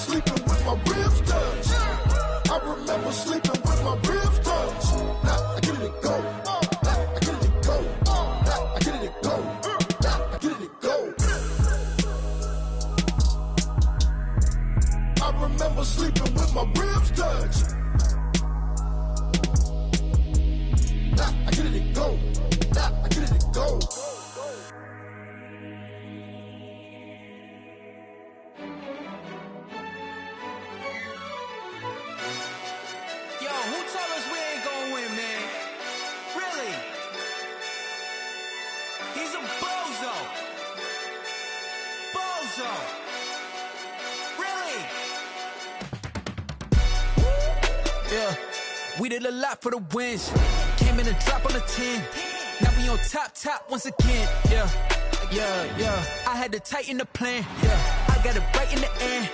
sleeping with my ribs touched. I remember sleeping with my ribs touched. Now I get it and go. Now I get it and go. Now I get it and go. Now I get it and go. I remember sleeping with my ribs touched. Now I get it and go. Now I get it and go. We did a lot for the wins. Came in and dropped on the 10. Now we on top once again. Yeah. I had to tighten the plan. Yeah. I got it right in the end.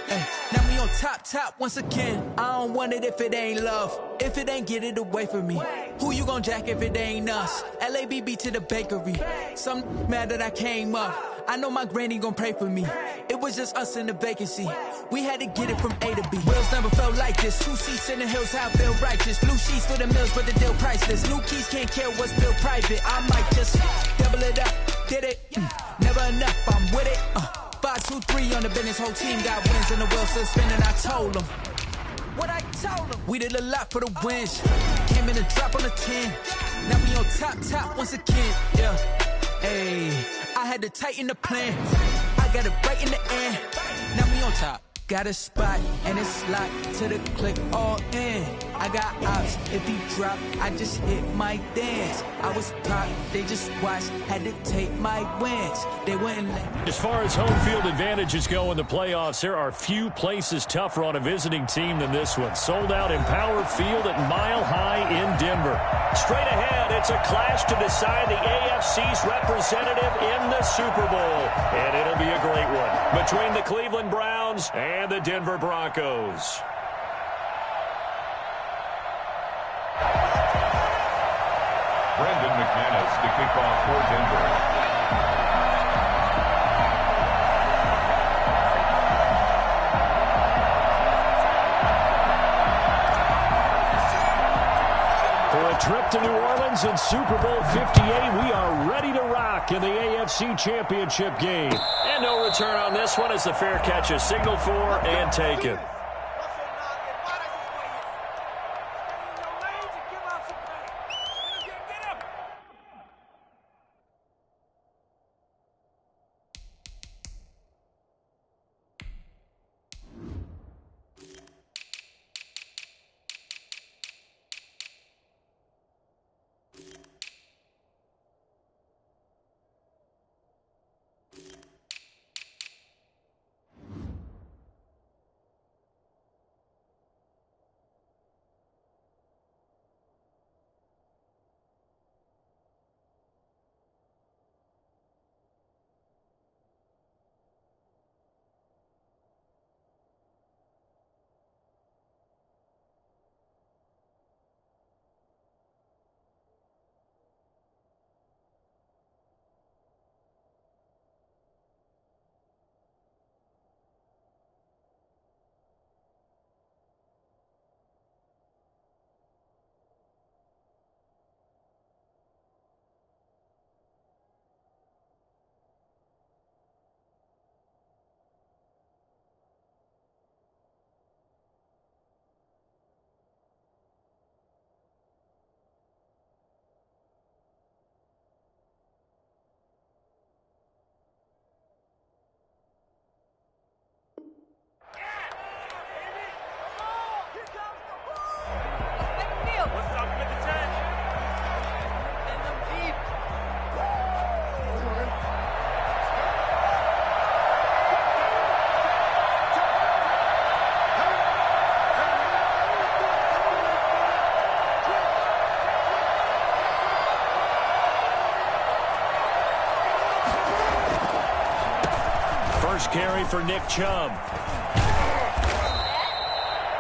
Now we on top once again. I don't want it if it ain't love. If it ain't, get it away from me. Who you gon' jack if it ain't us? LABB to the bakery. Some mad that I came up. I know my granny gon' pray for me. It was just us in the vacancy. We had to get it from A to B. Wheels never felt like this. 2 seats in the hills, how I feel righteous. Blue sheets for the mills, but the deal priceless. New keys can't care what's still private. I might just double it up. Did it? Never enough, I'm with it. 5, 2, 3 on the business. Whole team got wins and the wheels still spinning. I told them what I told them. We did a lot for the wins. Came in and drop on the 10. Now we on top once again. Yeah. Hey, I had to tighten the plan. I got it right in the end. Now we on top. Got a spot and it's locked to the click all in. I got ops, if he drop, I just hit my dance. I was pop, they just watched, had to take my wins. They wouldn't let. As far as home field advantages go in the playoffs, there are few places tougher on a visiting team than this one. Sold out Empower Field at Mile High in Denver. Straight ahead, it's a clash to decide the AFC's representative in the Super Bowl. And it'll be a great one between the Cleveland Browns and the Denver Broncos. Brendan McManus to kick off for Denver. For a trip to New Orleans in Super Bowl 58, we are ready to rock in the AFC Championship game. And no return on this one as the fair catch is signaled for and taken. First carry for Nick Chubb.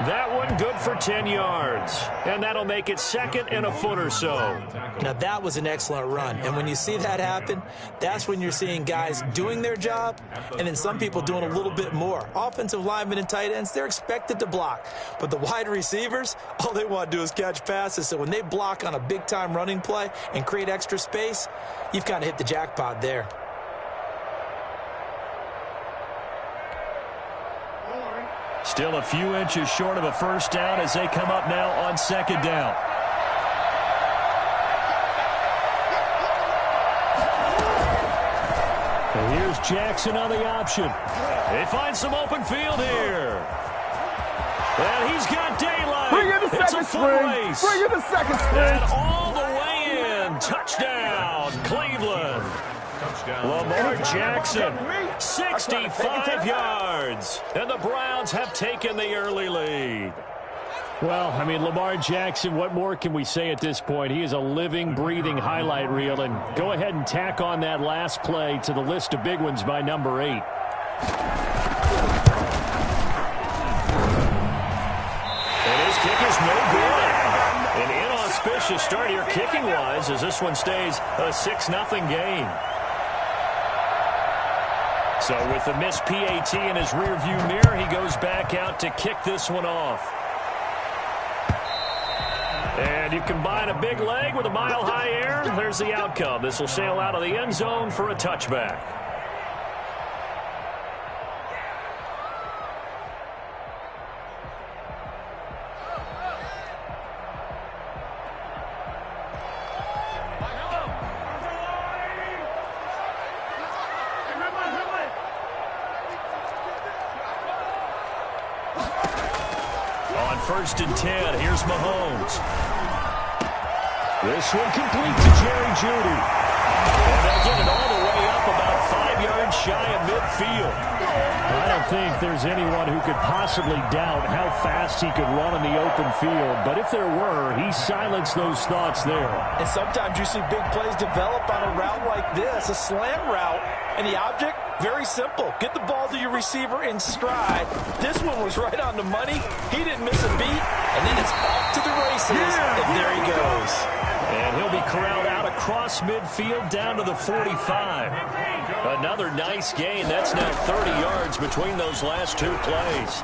That one good for 10 yards. And that'll make it second and a foot or so. Now, that was an excellent run. And when you see that happen, that's when you're seeing guys doing their job and then some people doing a little bit more. Offensive linemen and tight ends, they're expected to block. But the wide receivers, all they want to do is catch passes. So when they block on a big-time running play and create extra space, you've kind of hit the jackpot there. Still a few inches short of a first down as they come up now on second down. And here's Jackson on the option. They find some open field here. And he's got daylight. Bring in the second string. Bring in the second string. And all the way in. Touchdown, Cleveland. Lamar Jackson, 65 yards. And the Browns have taken the early lead. Well, I mean, Lamar Jackson, what more can we say at this point? He is a living, breathing highlight reel. And go ahead and tack on that last play to the list of big ones by number 8. And his kick is no good. An inauspicious start here kicking-wise as this one stays a 6-0 game. So with the missed PAT in his rearview mirror, he goes back out to kick this one off. And you combine a big leg with a mile-high air, there's the outcome. This will sail out of the end zone for a touchback. First and 10. Here's Mahomes. This one complete to Jerry Jeudy. And they'll get it all the way up about 5 yards shy of midfield. I don't think there's anyone who could possibly doubt how fast he could run in the open field. But if there were, he silenced those thoughts there. And sometimes you see big plays develop on a route like this, a slant route. And the object, very simple. Get the ball to your receiver in stride. This one was right on the money. He didn't miss a beat. And then it's off to the races. And there he goes. And he'll be corralled out across midfield down to the 45. Another nice gain. That's now 30 yards between those last two plays.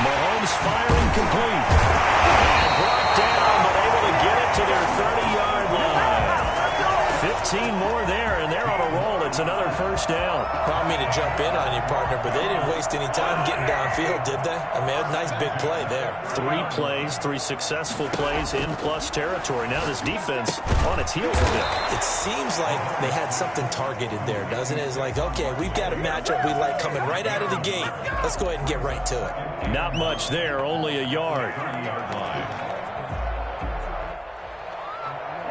Mahomes firing complete. And brought down, but able to get it to their 30-yard line. 15 more there, and they're on a roll. It's another first down. I don't mean to jump in on you, partner, but they didn't waste any time getting downfield, did they? I mean, a nice big play there. 3 plays, 3 successful plays in plus territory. Now this defense on its heels a bit. It seems like they had something targeted there, doesn't it? It's like, okay, we've got a matchup we like coming right out of the gate. Let's go ahead and get right to it. Not much there, only a yard.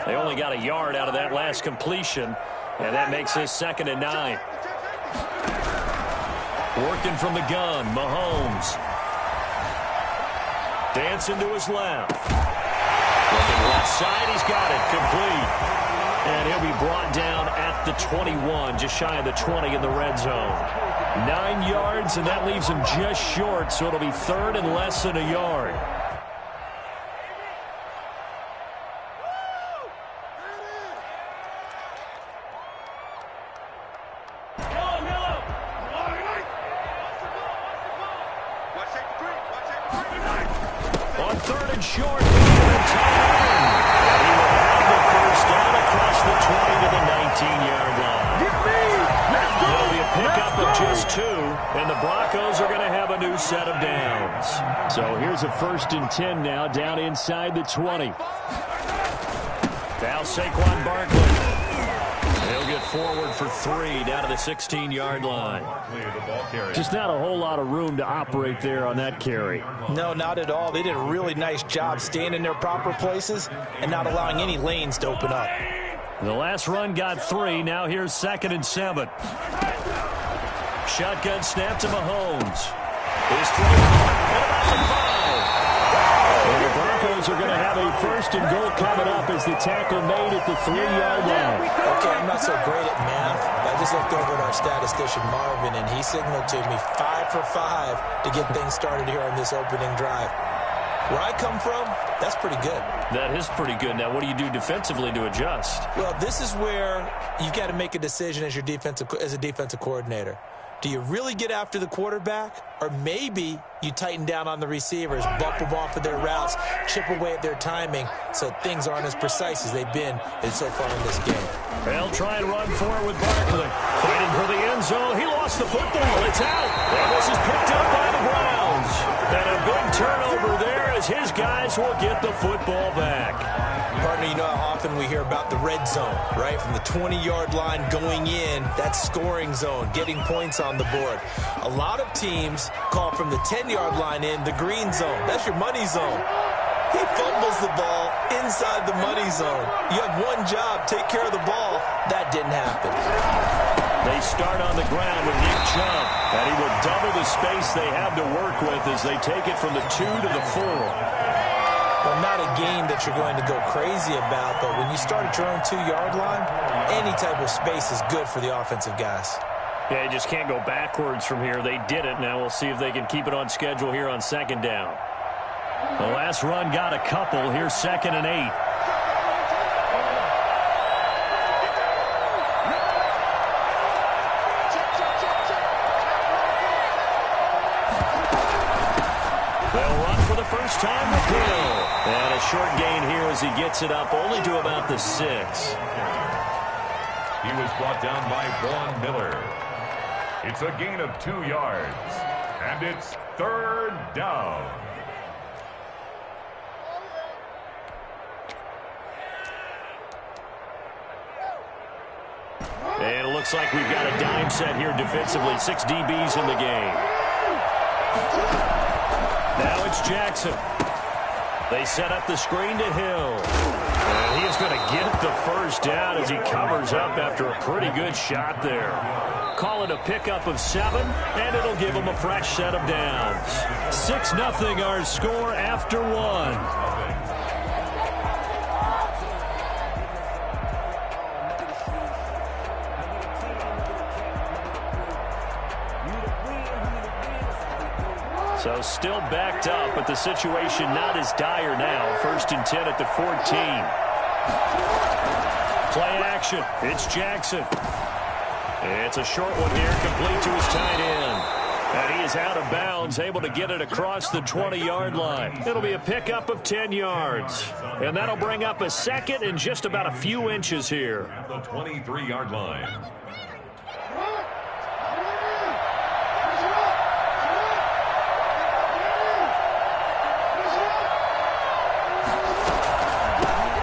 They only got a yard out of that last completion, and that makes this 2nd and 9. Working from the gun, Mahomes. Dancing to his left. Looking left side, he's got it, complete. And he'll be brought down at the 21, just shy of the 20 in the red zone. 9 yards, and that leaves him just short, so it'll be 3rd and less than a yard. On 3rd and short, and he will have the first down across the 20 to the 19-yard line. It'll be a pickup of just 2, and the Broncos are going to have a new set of downs. So here's a 1st and 10 now, down inside the 20. Now Saquon Barkley. He'll get forward for 3 down to the 16-yard line. Just not a whole lot of room to operate there on that carry. No, not at all. They did a really nice job staying in their proper places and not allowing any lanes to open up. The last run got 3. Now here's 2nd and 7. Shotgun snap to Mahomes. He's thrown at about the 5. And Broncos are going to have a first and goal coming up as the tackle made at the 3-yard line. Okay, I'm not so great at math. I just looked over at our statistician, Marvin, and he signaled to me 5 for 5 to get things started here on this opening drive. Where I come from, that's pretty good. That is pretty good. Now, what do you do defensively to adjust? Well, this is where you've got to make a decision as a defensive coordinator. Do you really get after the quarterback? Or maybe you tighten down on the receivers, bump them off of their routes, chip away at their timing so things aren't as precise as they've been so far in this game. They'll try and run for it with Barkley. Fighting for the end zone. He lost the football. It's out. And this is picked up by the Browns. And a big turnover there as his guys will get the football back. Partner, you know how often we hear about the red zone, right? From the 20-yard line going in, that scoring zone, getting points on the board. A lot of teams call from the 10-yard line in the green zone. That's your money zone. He fumbles the ball inside the money zone. You have one job, take care of the ball. That didn't happen. They start on the ground with Nick Chubb, and he will double the space they have to work with as they take it from the 2 to the 4. Well, not a game that you're going to go crazy about, but when you start at your own 2-yard line, any type of space is good for the offensive guys. Yeah, you just can't go backwards from here. They did it. Now we'll see if they can keep it on schedule here on second down. The last run got a couple. Here's 2nd and 8. They'll run for the first time with Hill. And a short gain here as he gets it up only to about the 6. He was brought down by Vaughn Miller. It's a gain of 2 yards. And it's 3rd down. And it looks like we've got a dime set here defensively. 6 DBs in the game. Now it's Jackson. They set up the screen to Hill. And he is going to get the first down as he covers up after a pretty good shot there. Call it a pickup of 7, and it'll give him a fresh set of downs. 6-0 our score after 1. So still backed up, but the situation not as dire now. 1st and 10 at the 14. Play action. It's Jackson. It's a short one here, complete to his tight end. And he is out of bounds, able to get it across the 20-yard line. It'll be a pickup of 10 yards. And that'll bring up a 2nd and just about a few inches here. At the 23-yard line.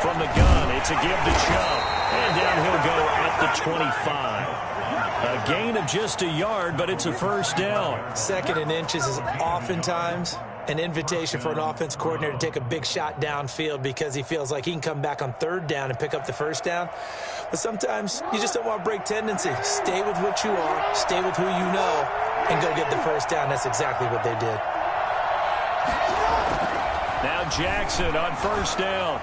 From the gun, it's a give to Chubb. And down he'll go at the 25. A gain of just a yard, but it's a first down. 2nd and inches is oftentimes an invitation for an offense coordinator to take a big shot downfield because he feels like he can come back on 3rd down and pick up the first down. But sometimes you just don't want to break tendency. Stay with what you are, stay with who you know, and go get the first down. That's exactly what they did. Now Jackson on first down.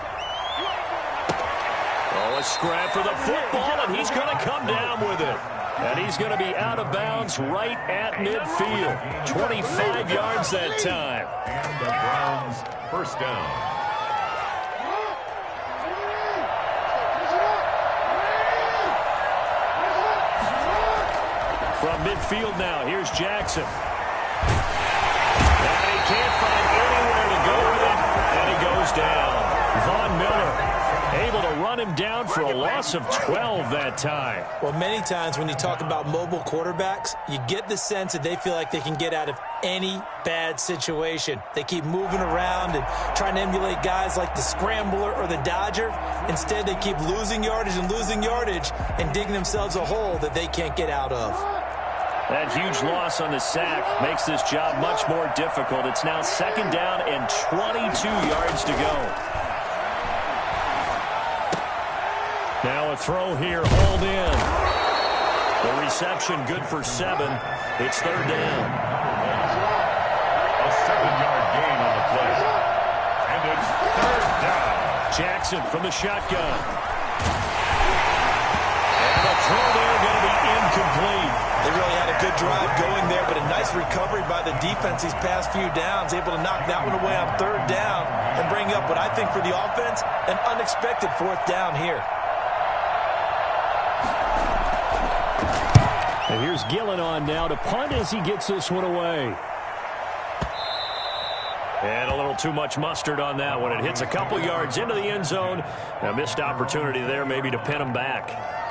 Oh, a scrap for the football, and he's going to come down with it. And he's going to be out of bounds right at midfield. 25 yards that time. And the Browns first down. From midfield now, here's Jackson. And he can't find anywhere to go with it, and he goes down. Vaughn Miller able to run him down for a loss of 12 that time. Well, many times when you talk about mobile quarterbacks, you get the sense that they feel like they can get out of any bad situation. They keep moving around and trying to emulate guys like the Scrambler or the Dodger. Instead, they keep losing yardage and digging themselves a hole that they can't get out of. That huge loss on the sack makes this job much more difficult. It's now 2nd down and 22 yards to go. Now a throw here, hauled in. The reception good for 7. It's 3rd down. A 7-yard gain on the play. And it's third down. Jackson from the shotgun. And the throw there going to be incomplete. They really had a good drive going there, but a nice recovery by the defense these past few downs, able to knock that one away on third down and bring up what I think for the offense, an unexpected fourth down here. And here's Gillen on now to punt as he gets this one away. And a little too much mustard on that one. It hits a couple yards into the end zone. A missed opportunity there maybe to pin him back.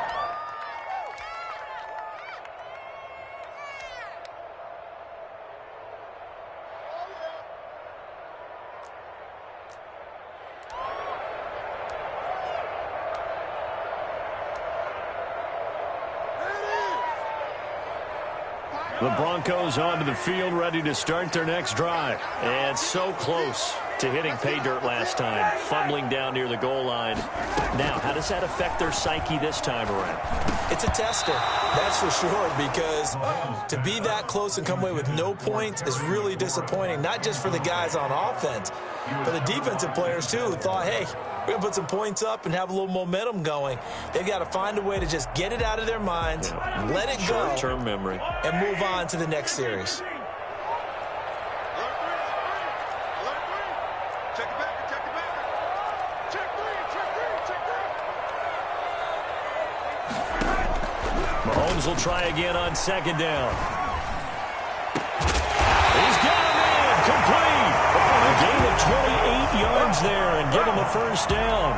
The Broncos onto the field, ready to start their next drive. And so close to hitting pay dirt last time, fumbling down near the goal line. Now, how does that affect their psyche this time around? It's a tester, that's for sure, because to be that close and come away with no points is really disappointing, not just for the guys on offense, but the defensive players, too, who thought, hey, we're going to put some points up and have a little momentum going. They've got to find a way to just get it out of their minds, let it go, short-term memory, and move on to the next series. Mahomes will try again on second down. He's got him in, complete. A gain of 28 yards there and give him a first down.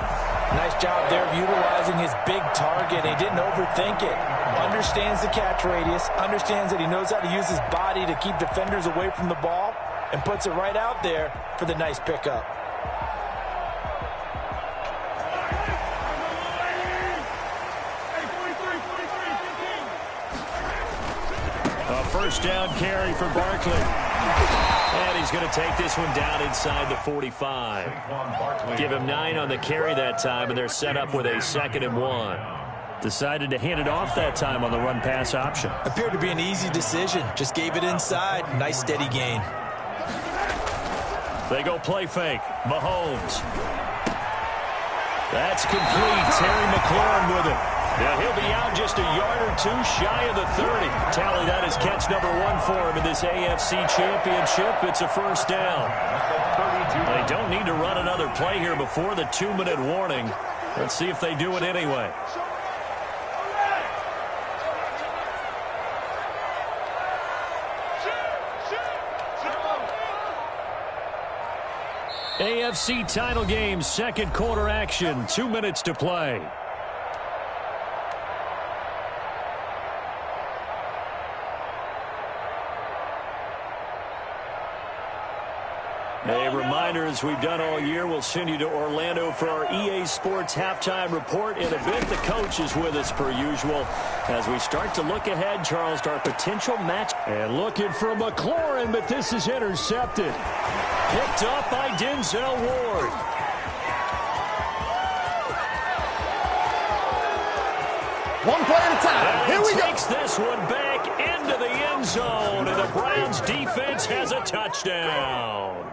Nice job there of utilizing his big target. He didn't overthink it. Understands the catch radius, understands that he knows how to use his body to keep defenders away from the ball, and puts it right out there for the nice pickup. A first down carry for Barkley. And he's going to take this one down inside the 45. Give him 9 on the carry that time, and they're set up with a 2nd and 1. Decided to hand it off that time on the run-pass option. Appeared to be an easy decision. Just gave it inside. Nice steady gain. They go play fake. Mahomes. That's complete. Terry McLaurin with it. Now he'll be out just a yard or two shy of the 30. Tally, that is catch number 1 for him in this AFC Championship. It's a first down. They don't need to run another play here before the 2-minute warning. Let's see if they do it anyway. AFC title game, second quarter action, 2 minutes to play. A reminder, as we've done all year, we'll send you to Orlando for our EA Sports halftime report. In a bit, the coach is with us per usual as we start to look ahead, Charles, to our potential match. And looking for McLaurin, but this is intercepted. Picked up by Denzel Ward. One play at a time. Here we go. Takes this one back into the end zone, and the Browns defense has a touchdown.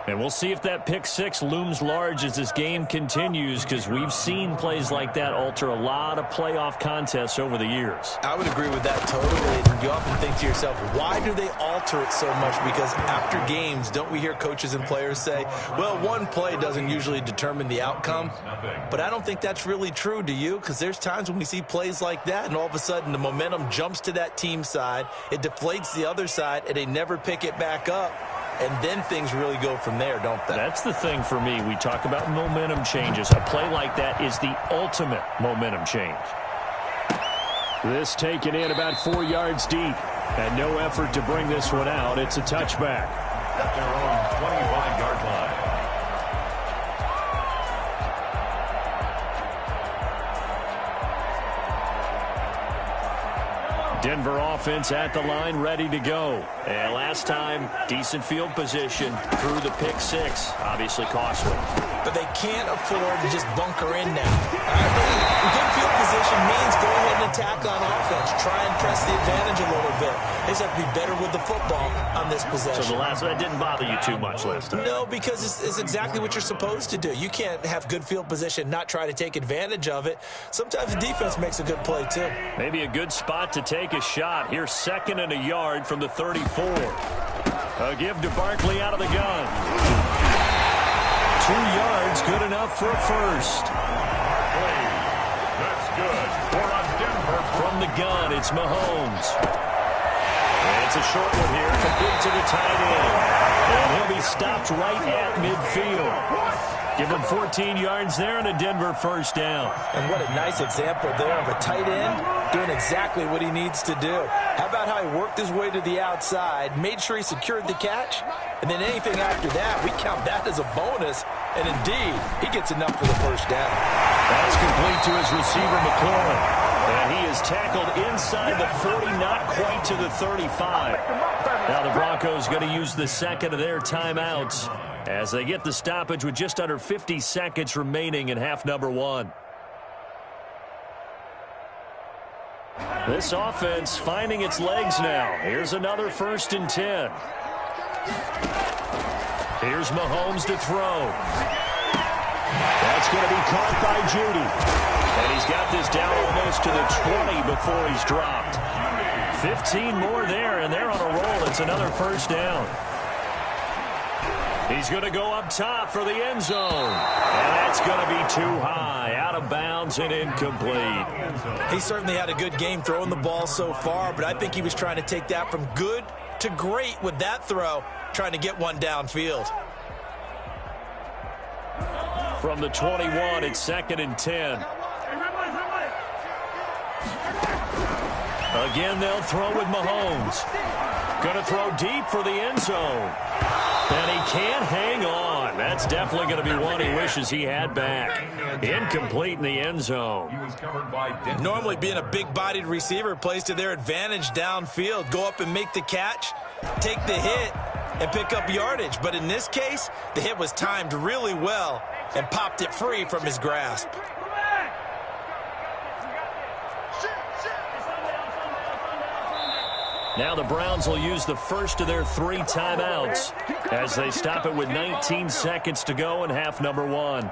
And we'll see if that pick six looms large as this game continues, because we've seen plays like that alter a lot of playoff contests over the years. I would agree with that totally. You often think to yourself, why do they alter it so much? Because after games, don't we hear coaches and players say, well, one play doesn't usually determine the outcome. But I don't think that's really true, do you? Because there's times when we see plays like that, and all of a sudden the momentum jumps to that team side, it deflates the other side, and they never pick it back up. And then things really go from there, don't they? That's the thing for me. We talk about momentum changes. A play like that is the ultimate momentum change. This taken in about 4 yards deep. And no effort to bring this one out. It's a touchback. At their own 25-yard line. Denver offense at the line, ready to go. And last time, decent field position through the pick six. Obviously costly. but they can't afford to just bunker in now. Good field position means go ahead and attack on offense. Try and press the advantage a little bit. They just have to be better with the football on this possession. So the last one didn't bother you too much last time? No, because it's exactly what you're supposed to do. You can't have good field position, not try to take advantage of it. Sometimes the defense makes a good play, too. Maybe a good spot to take a shot. Here's 2nd and a yard from the 34. A give to Barkley out of the gun. 2 yards, good enough for a first. That's good for a Denver. From the gun, it's Mahomes. And it's a short one here, complete to the tight end. And he'll be stopped right at midfield. Give him 14 yards there and a Denver first down. And what a nice example there of a tight end doing exactly what he needs to do. How about how he worked his way to the outside, made sure he secured the catch, and then anything after that, we count that as a bonus. And indeed, he gets enough for the first down. That's complete to his receiver, McLaurin. And he is tackled inside the 40, not quite to the 35. Now the Broncos going to use the second of their timeouts as they get the stoppage with just under 50 seconds remaining in half number 1. This offense finding its legs now. Here's another 1st and 10. Here's Mahomes to throw. That's going to be caught by Judy. And he's got this down almost to the 20 before he's dropped. 15 more there, and they're on a roll. It's another first down. He's going to go up top for the end zone. And that's going to be too high, out of bounds and incomplete. He certainly had a good game throwing the ball so far, but I think he was trying to take that from good to great with that throw, trying to get one downfield. From the 21, it's 2nd and 10. Again, they'll throw with Mahomes. Going to throw deep for the end zone. And he can't hang on. That's definitely going to be one he wishes he had back. Incomplete in the end zone. Normally being a big-bodied receiver plays to their advantage downfield. Go up and make the catch, take the hit, and pick up yardage. But in this case, the hit was timed really well and popped it free from his grasp. Now the Browns will use the first of their 3 timeouts as they stop it with 19 seconds to go in half number 1.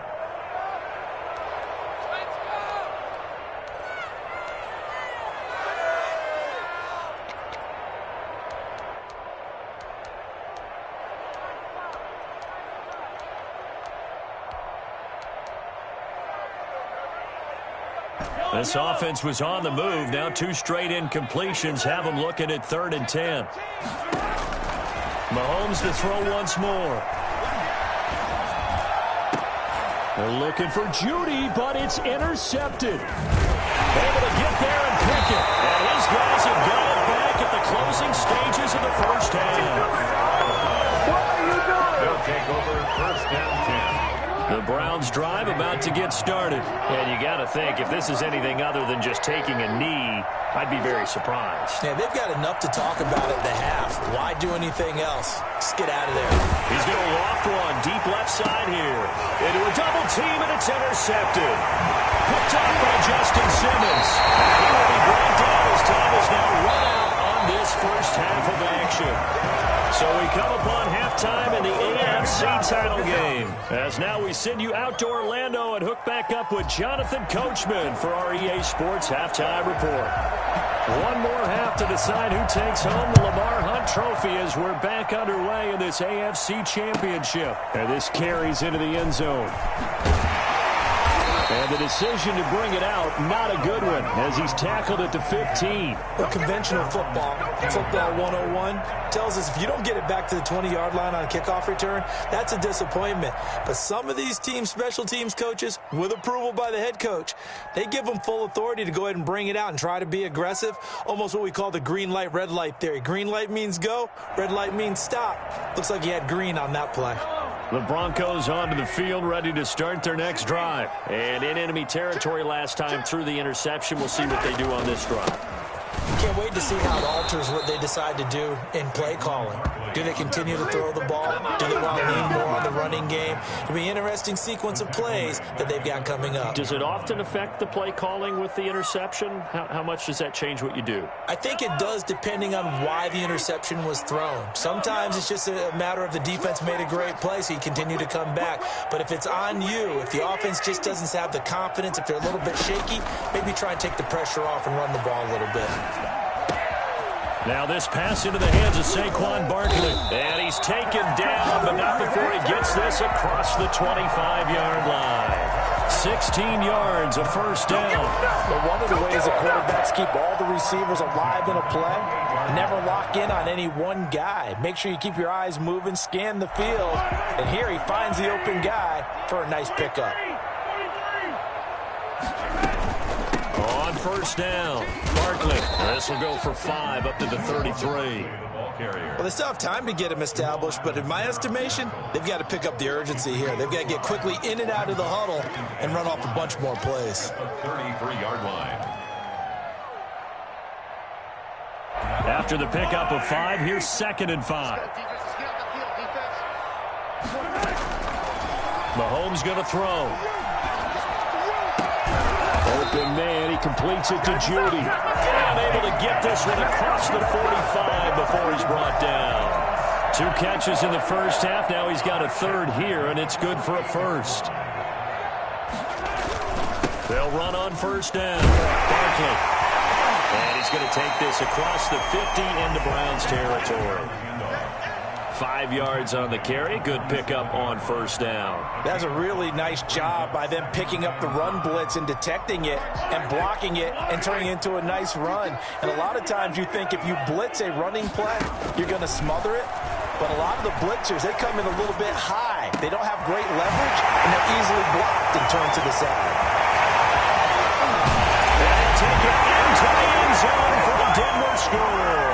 This offense was on the move. Now 2 straight incompletions have them looking at 3rd and 10. Mahomes to throw once more. They're looking for Judy, but it's intercepted. Able to get there and pick it. And his guys have got it back at the closing stages of the first half. What are you doing? They'll take over 1st and 10. The Browns drive about to get started. And you got to think, if this is anything other than just taking a knee, I'd be very surprised. Yeah, they've got enough to talk about at the half. Why do anything else? Just get out of there. He's going to loft one deep left side here. Into a double team, and it's intercepted. Picked up by Justin Simmons. He will be brought down as time is now run out on this first half of action. So we come upon halftime in the AFC title game. As now we send you out to Orlando and hook back up with Jonathan Coachman for our EA Sports Halftime Report. One more half to decide who takes home the Lamar Hunt Trophy as we're back underway in this AFC Championship. And this carries into the end zone. And the decision to bring it out, not a good one, as he's tackled at the 15. Well, conventional football 101, tells us if you don't get it back to the 20-yard line on a kickoff return, that's a disappointment. But some of these special teams coaches, with approval by the head coach, they give them full authority to go ahead and bring it out and try to be aggressive, almost what we call the green light, red light theory. Green light means go, red light means stop. Looks like he had green on that play. The Broncos onto the field, ready to start their next drive. And in enemy territory last time through the interception. We'll see what they do on this drive. Can't wait to see how it alters what they decide to do in play calling. Do they continue to throw the ball? Do they want to lean more on the running game? It'll be an interesting sequence of plays that they've got coming up. Does it often affect the play calling with the interception? How much does that change what you do? I think it does depending on why the interception was thrown. Sometimes it's just a matter of the defense made a great play, so you continue to come back. But if it's on you, if the offense just doesn't have the confidence, if they're a little bit shaky, maybe try and take the pressure off and run the ball a little bit. Now this pass into the hands of Saquon Barkley. And he's taken down, but not before he gets this across the 25-yard line. 16 yards, a first down. But one of the ways the quarterbacks keep all the receivers alive in a play, never lock in on any one guy. Make sure you keep your eyes moving, scan the field. And here he finds the open guy for a nice pickup. On first down, Barkley. This will go for 5 up to the 33. Well, they still have time to get him established, but in my estimation, they've got to pick up the urgency here. They've got to get quickly in and out of the huddle and run off a bunch more plays. 33-yard line. After the pickup of 5, here's 2nd and 5. Mahomes going to throw. Open man, he completes it to Judy. And able to get this one across the 45 before he's brought down. 2 catches in the first half. Now he's got a 3rd here, and it's good for a 1st. They'll run on first down. Barkley. And he's going to take this across the 50 into Browns territory. 5 yards on the carry. Good pickup on first down. That's a really nice job by them picking up the run blitz and detecting it and blocking it and turning it into a nice run. And a lot of times you think if you blitz a running play, you're going to smother it. But a lot of the blitzers, they come in a little bit high. They don't have great leverage, and they're easily blocked and turned to the side. And take it into the end zone for the Denver score.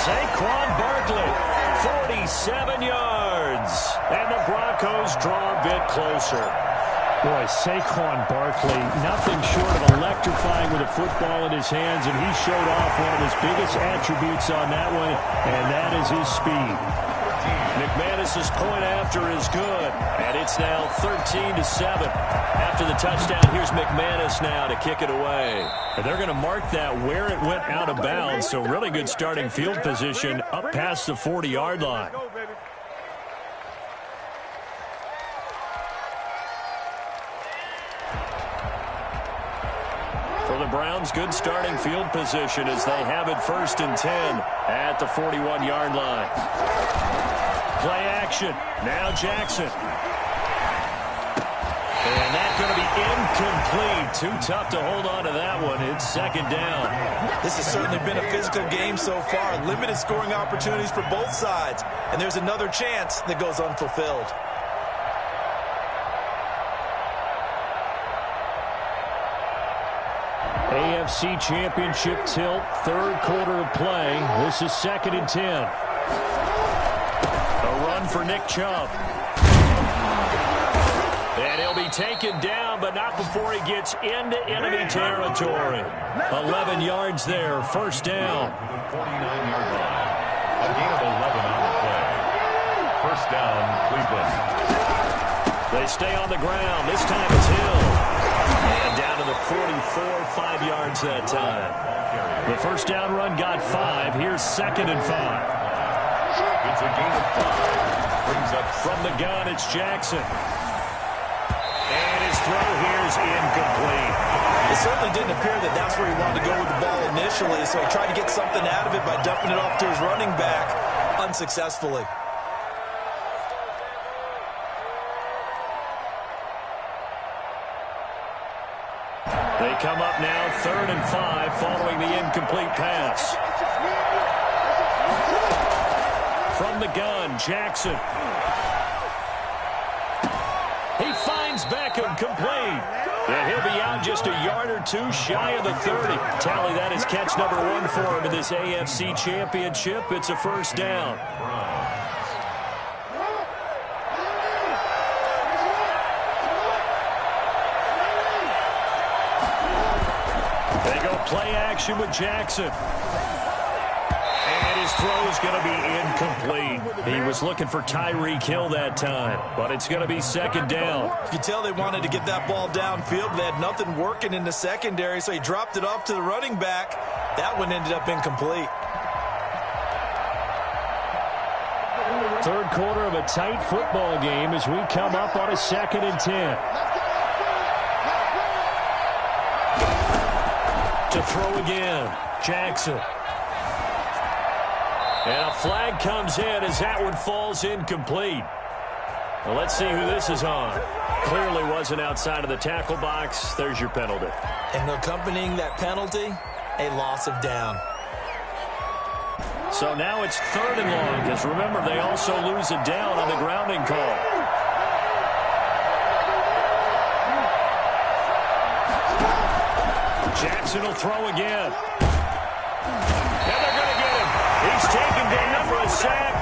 Saquon Barkley. 47 yards, and the Broncos draw a bit closer. Boy, Saquon Barkley, nothing short of electrifying with a football in his hands, and he showed off one of his biggest attributes on that one, and that is his speed. McManus's point after is good, and it's now 13-7. After the touchdown, here's McManus now to kick it away. And they're going to mark that where it went out of bounds, so really good starting field position up past the 40-yard line. For the Browns, good starting field position as they have it 1st and 10 at the 41-yard line. Play action. Now Jackson. And that's going to be incomplete. Too tough to hold on to that one. It's 2nd down. This has certainly been a physical game so far. Limited scoring opportunities for both sides. And there's another chance that goes unfulfilled. AFC Championship tilt, 3rd quarter of play. This is 2nd and 10. A run for Nick Chubb. And he'll be taken down, but not before he gets into enemy territory. 11 yards there, 1st down. 49-yard line. A gain of 11 on the play. 1st down, Cleveland. They stay on the ground. This time it's Hill. And down to the 44, 5 yards that time. The 1st down run got 5. Here's 2nd and 5. It's a gain of 5. Brings up from the gun, it's Jackson. And his throw here is incomplete. It certainly didn't appear that that's where he wanted to go with the ball initially, so he tried to get something out of it by dumping it off to his running back unsuccessfully. They come up now 3rd and 5 following the incomplete pass. From the gun, Jackson. He finds Beckham complete. And he'll be out just a yard or 2 shy of the 30. Tally, that is catch number 1 for him in this AFC Championship. It's a 1st down. They go play action with Jackson. And his throw's going to be incomplete. He was looking for Tyreek Hill that time, but it's going to be second down. You can tell they wanted to get that ball downfield. They had nothing working in the secondary, so he dropped it off to the running back. That one ended up incomplete. Third quarter of a tight football game as we come up on a 2nd and 10. To throw again, Jackson. And a flag comes in as that one falls incomplete. Well, let's see who this is on. Clearly wasn't outside of the tackle box. There's your penalty. And accompanying that penalty, a loss of down. So now it's 3rd and long, because remember, they also lose a down on the grounding call. Jackson will throw again. And they're going to get him. He's taken down for a sack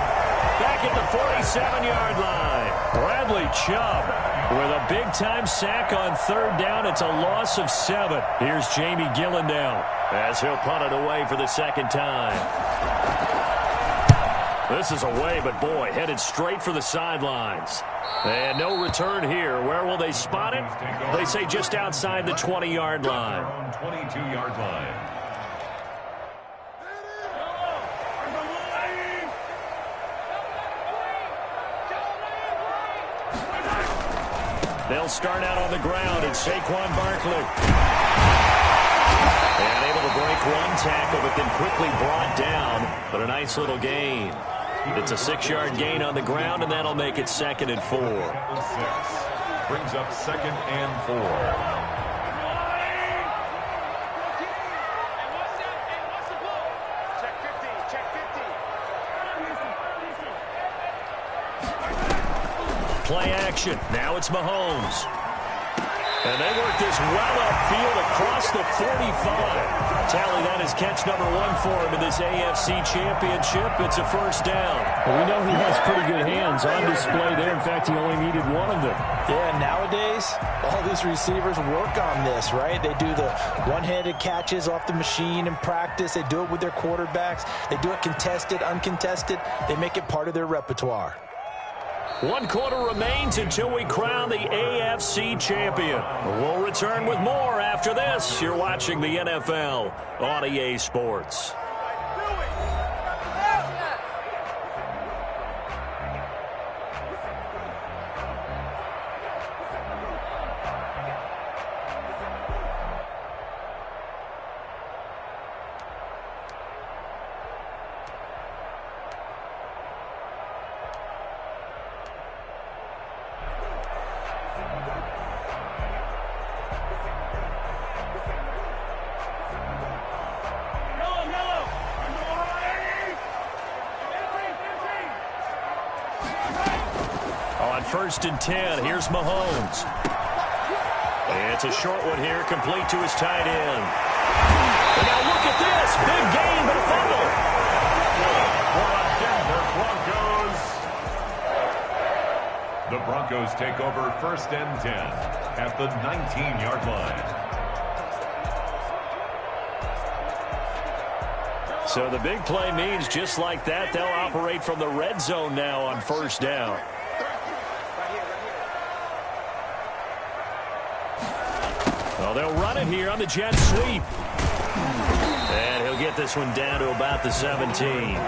back at the 47-yard line. Bradley Chubb with a big-time sack on 3rd down. It's a loss of 7. Here's Jamie Gillen now as he'll punt it away for the 2nd time. This is away, but boy, headed straight for the sidelines. And no return here. Where will they spot it? They say just outside the 20-yard line. 22-yard line. They'll start out on the ground. It's Saquon Barkley. And able to break one tackle, but then quickly brought down. But a nice little gain. It's a 6-yard gain on the ground, and that'll make it 2nd and 4. Brings up 2nd and 4. Play action. Now it's Mahomes. And they work this well upfield across the 45. Tally, that is catch number 1 for him in this AFC Championship. It's a 1st down. Well, we know he has pretty good hands on display there. In fact, he only needed one of them. Yeah, nowadays, all these receivers work on this, right? They do the one-handed catches off the machine in practice. They do it with their quarterbacks. They do it contested, uncontested. They make it part of their repertoire. 1 quarter remains until we crown the AFC champion. We'll return with more after this. You're watching the NFL on EA Sports. On 1st and 10, here's Mahomes. And it's a short one here, complete to his tight end. And now look at this. Big gain, but a fumble. For the Denver Broncos. The Broncos take over 1st and 10 at the 19-yard line. So the big play means just like that, they'll operate from the red zone now on 1st down. Well, they'll run it here on the jet sweep. And he'll get this one down to about the 17.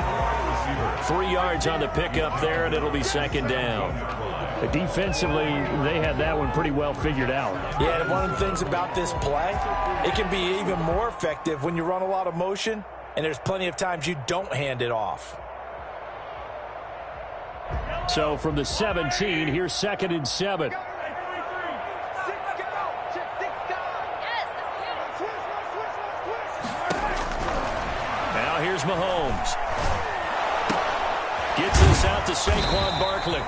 3 yards on the pickup there, and it'll be 2nd down. But defensively, they had that one pretty well figured out. Yeah, and one of the things about this play, it can be even more effective when you run a lot of motion, and there's plenty of times you don't hand it off. So from the 17, here's 2nd and 7. Now here's Mahomes. Gets this out to Saquon Barkley.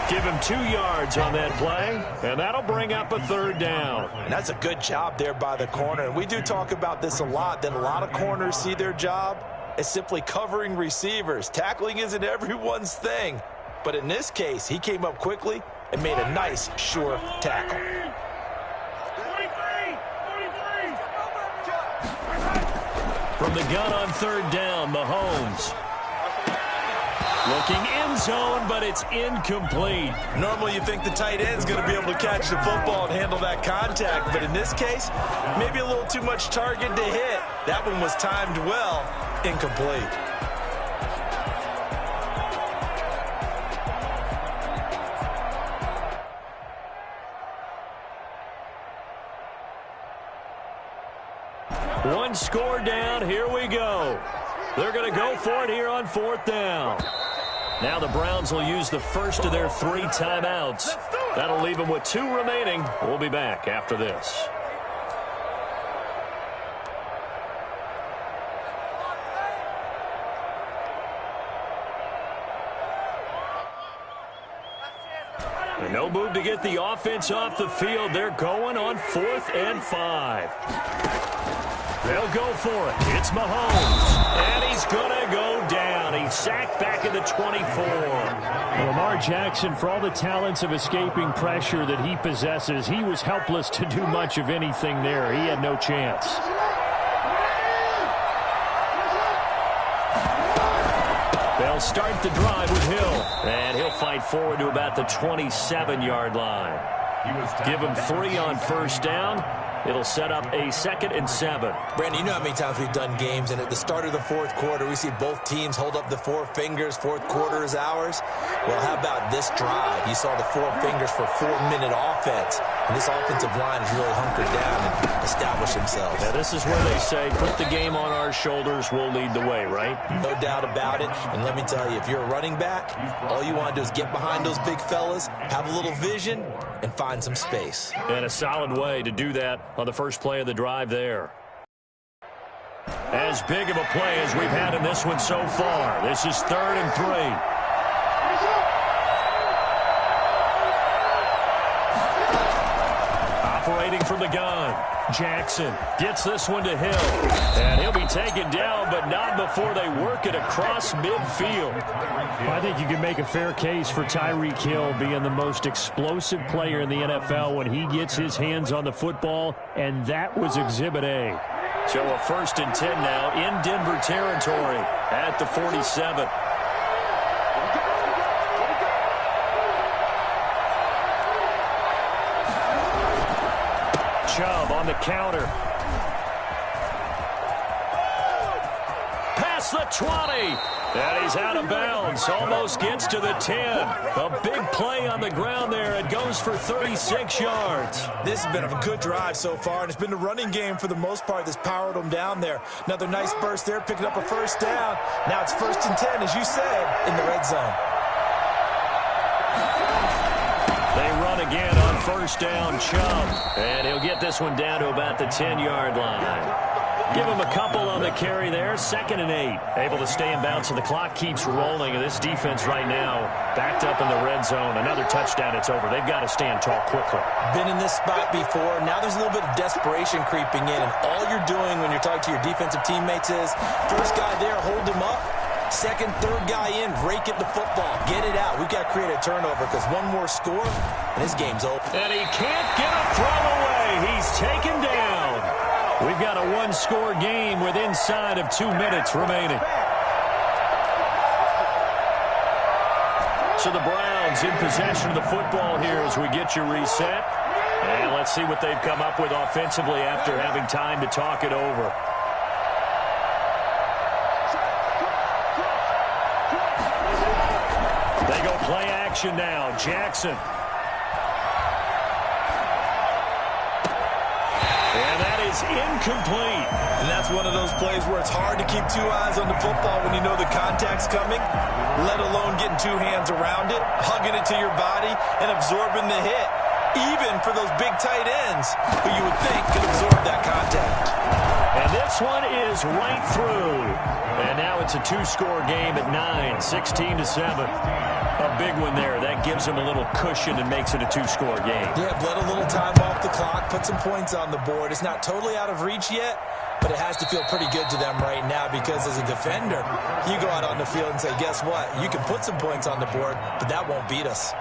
Give him 2 yards on that play, and that'll bring up a 3rd down. And that's a good job there by the corner. We do talk about this a lot, that a lot of corners see their job as simply covering receivers. Tackling isn't everyone's thing. But in this case, he came up quickly and made a nice, sure tackle. the gun on third down, Mahomes. Looking end zone, but it's incomplete. Normally you think the tight end's going to be able to catch the football and handle that contact, but in this case, maybe a little too much target to hit. That one was timed well, incomplete. One score down, here we go. They're going to go for it here on fourth down. Now the Browns will use the first of their 3 timeouts. That'll leave them with 2 remaining. We'll be back after this. And no move to get the offense off the field. They're going on 4th and 5. They'll go for it. It's Mahomes. And he's going to go down. He's sacked back at the 24. Lamar Jackson, for all the talents of escaping pressure that he possesses, he was helpless to do much of anything there. He had no chance. They'll start the drive with Hill. And he'll fight forward to about the 27-yard line. Give him 3 on first down. It'll set up a 2nd and 7. Brandon, you know how many times we've done games, and at the start of the fourth quarter, we see both teams hold up the 4 fingers. Fourth quarter is ours. Well, how about this drive? You saw the 4 fingers for 4-minute offense, and this offensive line has really hunkered down and established themselves. Now, this is where they say, put the game on our shoulders, we'll lead the way, right? No doubt about it. And let me tell you, if you're a running back, all you want to do is get behind those big fellas, have a little vision, and find some space. And a solid way to do that on the first play of the drive there. As big of a play as we've had in this one so far. This is 3rd and 3. Operating from the gun. Jackson gets this one to Hill. And he'll be taken down, but not before they work it across midfield. I think you can make a fair case for Tyreek Hill being the most explosive player in the NFL when he gets his hands on the football, and that was Exhibit A. So a 1st and 10 now in Denver territory at the 47. Chubb on the counter. Past the 20. And he's out of bounds. Almost gets to the 10. A big play on the ground there. It goes for 36 yards. This has been a good drive so far, and it's been the running game for the most part that's powered them down there. Another nice burst there, picking up a 1st down. Now it's 1st and 10, as you said, in the red zone. They run again on 1st down, Chubb. And he'll get this one down to about the 10-yard line. Give him a couple on the carry there. 2nd and 8. Able to stay in bounds, and the clock keeps rolling. And this defense right now backed up in the red zone. Another touchdown, it's over. They've got to stand tall quickly. Been in this spot before. Now there's a little bit of desperation creeping in. And all you're doing when you're talking to your defensive teammates is, first guy there, hold him up. 2nd, 3rd guy in, rake at the football. Get it out. We've got to create a turnover because one more score, and this game's over. And he can't get a throw away. He's taken down. We've got a 1-score game with inside of 2 minutes remaining. So the Browns in possession of the football here as we get your reset. And let's see what they've come up with offensively after having time to talk it over. They go play action now. Jackson. And that is incomplete. And that's one of those plays where it's hard to keep 2 eyes on the football when you know the contact's coming, let alone getting 2 hands around it, hugging it to your body, and absorbing the hit, even for those big tight ends who you would think could absorb that contact. And this one is right through. And now it's a 2-score game at 9, 16-7. A big one there. That gives them a little cushion and makes it a 2-score game. Yeah, let a little time off the clock, put some points on the board. It's not totally out of reach yet, but it has to feel pretty good to them right now because as a defender, you go out on the field and say, guess what? You can put some points on the board, but that won't beat us.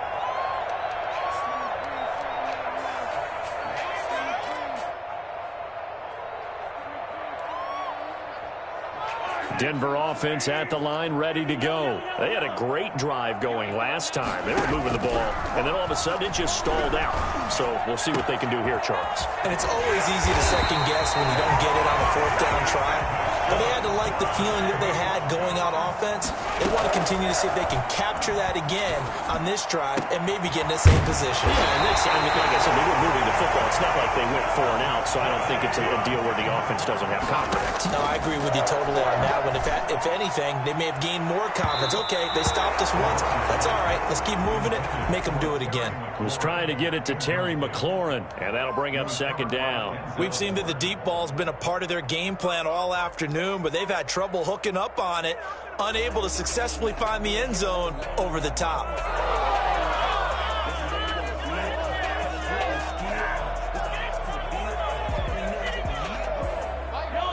Denver offense at the line, ready to go. They had a great drive going last time. They were moving the ball, and then all of a sudden it just stalled out. So we'll see what they can do here, Charles. And it's always easy to second guess when you don't get it on a fourth down try. But they had to like the feeling that they had going out offense. They want to continue to see if they can capture that again on this drive and maybe get in the same position. Yeah, and this, I mean, like I said, they were moving the football. It's not like they went 4 and out, so I don't think it's a deal where the offense doesn't have confidence. No, I agree with you totally on that one. If anything, they may have gained more confidence. Okay, they stopped us once. That's all right. Let's keep moving it. Make them do it again. Was trying to get it to Terry McLaurin, and that'll bring up second down. We've seen that the deep ball's been a part of their game plan all afternoon, but they've had trouble hooking up on it, unable to successfully find the end zone over the top.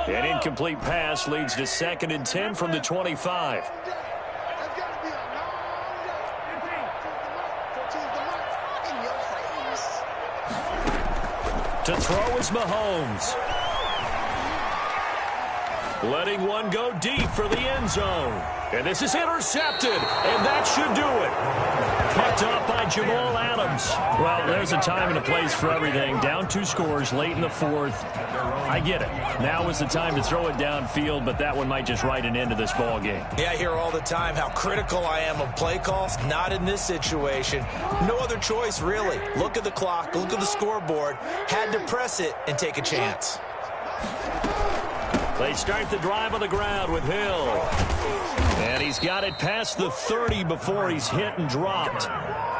An incomplete pass leads to 2nd and 10 from the 25. To throw is Mahomes. Letting one go deep for the end zone. And this is intercepted, and that should do it. Picked off by Jamal Adams. Well, there's a time and a place for everything. Down 2 scores late in the 4th. I get it. Now is the time to throw it downfield, but that one might just write an end to this ball game. Yeah, I hear all the time how critical I am of play calls. Not in this situation. No other choice, really. Look at the clock. Look at the scoreboard. Had to press it and take a chance. They start the drive on the ground with Hill. And he's got it past the 30 before he's hit and dropped.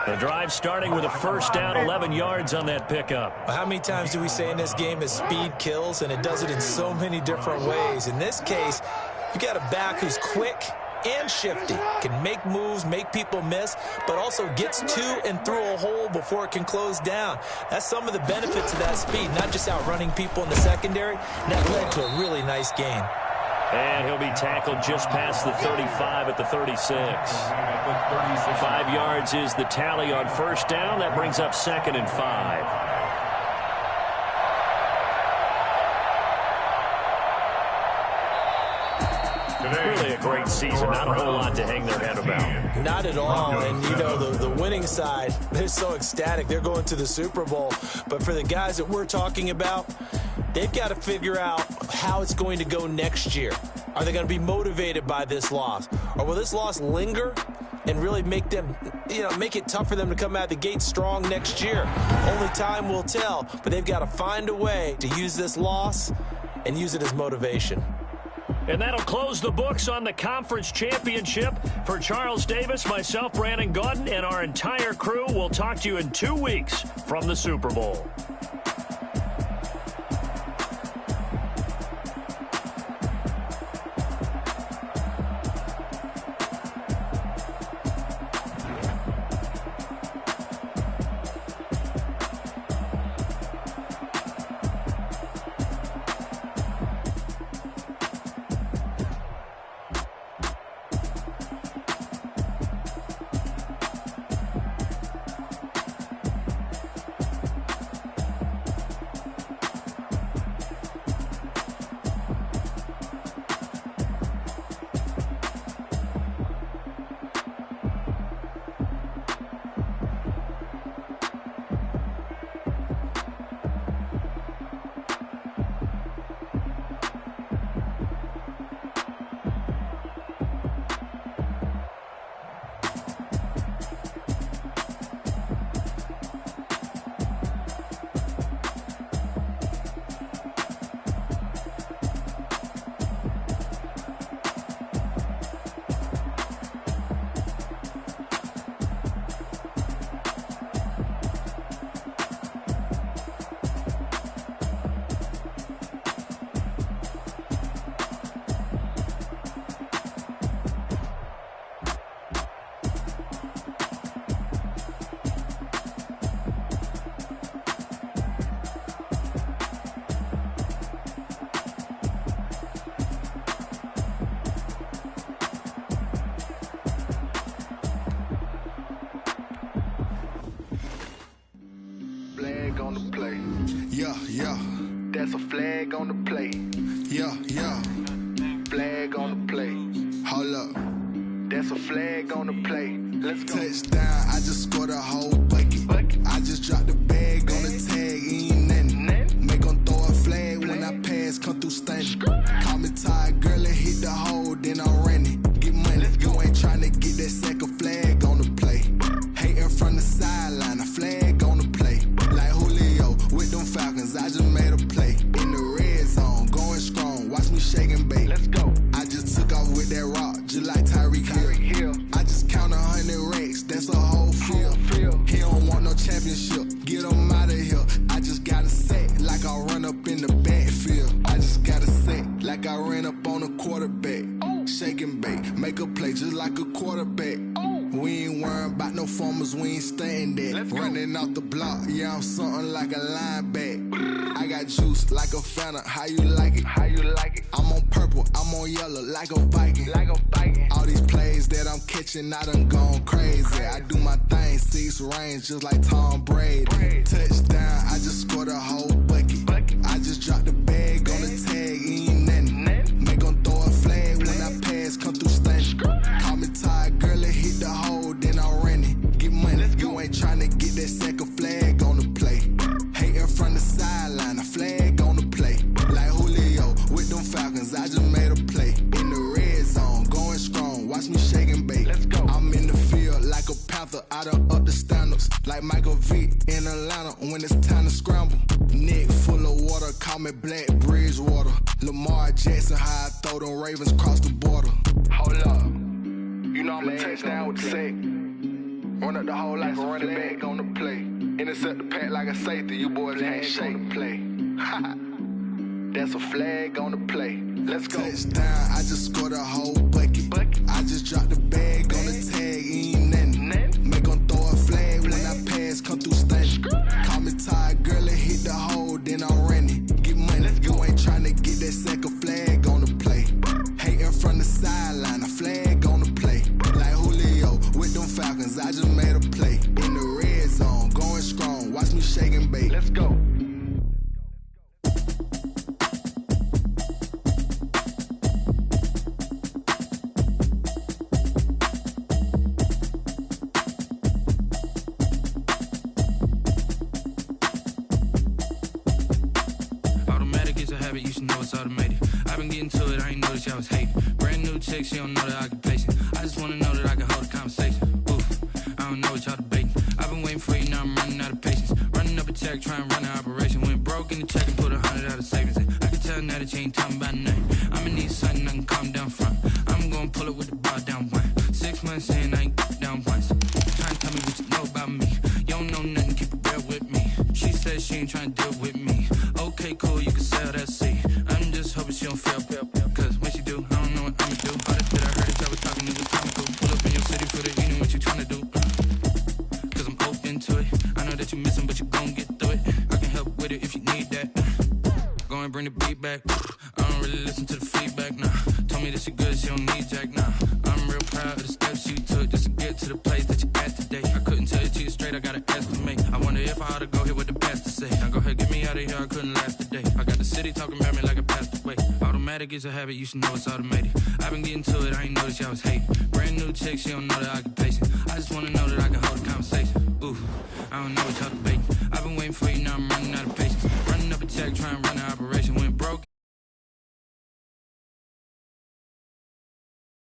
The drive starting with a first down, 11 yards on that pickup. How many times do we say in this game is speed kills, and it does it in so many different ways. In this case, you got a back who's quick and shifty, can make moves, make people miss, but also gets to and through a hole before it can close down. That's some of the benefits of that speed, not just outrunning people in the secondary. And that led to a really nice gain. And he'll be tackled just past the 35 at the 36. 5 yards is the tally on first down. That brings up 2nd and 5. Really a great season. Not a whole lot to hang their head about. Not at all. And, you know, the winning side, they're so ecstatic. They're going to the Super Bowl. But for the guys that we're talking about, they've got to figure out how it's going to go next year. Are they going to be motivated by this loss? Or will this loss linger and really make them, make it tough for them to come out of the gate strong next year? Only time will tell. But they've got to find a way to use this loss and use it as motivation. And that'll close the books on the conference championship. For Charles Davis, myself, Brandon Gaudin, and our entire crew, we'll talk to you in 2 weeks from the Super Bowl. On the play. Yeah, yeah. That's a flag on the play. Yeah, yeah. Flag on the play. That's a flag on the play. Let's go. Touchdown, I just scored a whole bucket. I just dropped the bag on the tag, ain't nothing. Make them throw a flag when I pass, come through stunning. Call me tired, girl, and hit the hole, then I'm running. Get money, you ain't trying to get that second flag on the play. Hating from the sideline, a flag on the play. Like Julio with them Falcons, I just made a play. In the red zone, going strong, watch me shake and bake. Let's go. I just took off with that rock, just like Tyreek Hill. I just count 100 racks, that's a whole field. He don't want no championship, get him out of here. I just got a set, like I run up in the backfield. I just got a set, like I ran up on a quarterback. Shake and bake, make a play just like a quarterback. We ain't worrying about no formers, we ain't staying there. Running off the block, yeah, I'm something like a linebacker. I got juice like a Fanta, how you like it? How you like it? I'm on purple, I'm on yellow, like a Viking. Like a Viking. All these plays that I'm catching, I done gone crazy. I do my thing, 6 range, just like Tom Brady. Touchdown, I just scored a whole bucket. I just dropped the bag on the tag, ain't nothing. Make them throw a flag when I pass, come through stunning. Call me tired, girl, and hit the hole, then I'm running. Get money, you ain't trying to get that second flag on the play. Hating from the sideline, a flag on the play. Like Julio with them Falcons, I just made a play. In the red zone, going strong, watch me shake and bake. Let's go. I'm in the field like a Panther, I done up the standards. Like Michael Vick in Atlanta when it's time to scramble. Neck full of water, call me Black Bridgewater. Lamar Jackson, how I throw them Ravens cross the border. Hold up, you know I'm a touchdown with the sack. Run up the hole like a running back on the play. Intercept the pack like a safety, you boys ain't shake play. That's a flag on the play. Let's go. Touchdown, I just scored a whole bucket. I just dropped the bag on the tag, ain't nothing. Make them throw a flag when I pass, come through stunning. Call me tired, girl, and hit the hole, then I'm running. Get money, you ain't trying to get that second flag on the play. Hating from the sideline, a flag on the play. Like Julio with them Falcons, I just made a play. In the red zone, going strong, watch me shake and bake. Let's go. You should know it's automated. I've been getting to it, I ain't noticed y'all was hating. Brand new chick, she don't know the occupation. I just wanna know that I can hold a conversation. Oof, I don't know what y'all debating. I've been waiting for you, now I'm running out of patience. Running up a check, trying to run an operation. Went broke in the check and put 100 out of savings in. I can tell now that you ain't talking about nothing. I'ma need something I can calm down front. I'm gonna pull it with the bar down one. 6 months in, I ain't down once. Trying to tell me what you know about me. You don't know nothing, keep it real with me. She said she ain't trying to deal with me. Okay, cool, you can sell that seat. I'm just hoping she don't fail, cause when she do, I don't know what I'ma do. All that I heard that y'all was talking, it was comical. Pull up in your city for the evening, what you tryna do? Cause I'm open to it. I know that you missing, but you gon' get through it. I can help with it if you need that. Go and bring the beat back. I don't really listen to the feedback, nah. Told me that she good, she don't need Jack, nah. I'm real proud of the steps you took just to get to the place that you at today. I couldn't tell it to you straight, I gotta estimate. I wonder if I ought to go here with the pastor say. Now go ahead, get me out of here, I couldn't last a day. I got the city talking about me like a passed away. Automatic is a habit, you should know it's automated. I've been getting to it, I ain't noticed y'all was hating. Brand new chick, she don't know the occupation. I just wanna know that I can hold a conversation. Ooh, I don't know what y'all debating. I've been waiting for you, now I'm running out of patience. Running up a check, trying to run an operation. Went broke.